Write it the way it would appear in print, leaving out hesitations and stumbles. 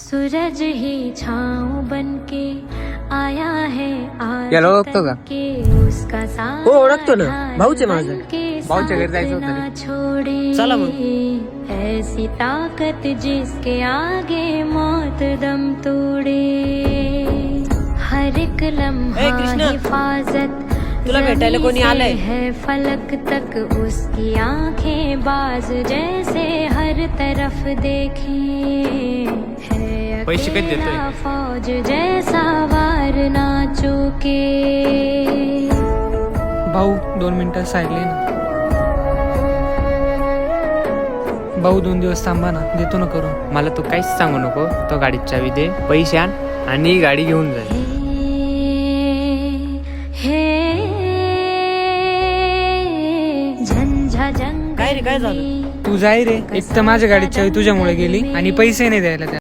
सूरज ही छाँव बनके आया है आज याला ओळखतो का? के उसका साथ हो, ओळखतो ना. भाऊच आहे माझा. भाऊच्या घरी जायचं होतं रे. छोड़े चला मग. ऐसी ताकत जिसके आगे मौत दम तोड़े हर एक लम्हा कृष्णा, हिफाजत तुला भेटायला कोणी आलंय? है फलक तक उसकी आंखें बाज जैसे हर तरफ देखें है पैसे कधी देतोय? अकेला फौज जैसा वार ना चूके। भाऊ 2 मिनिटं साईडले ना. भाऊ 2 दिवस थांबा ना, देतो ना करून. मला तू काहीच सांगू नको. तो गाडीत चावी दे, पैसे आण आणि गाडी घेऊन जाय. काय रे, काय झालं? तू जाय रे. एक तर माझ्या गाडीची चावी तुझ्यामुळे गेली आणि पैसे नाही द्यायला त्या.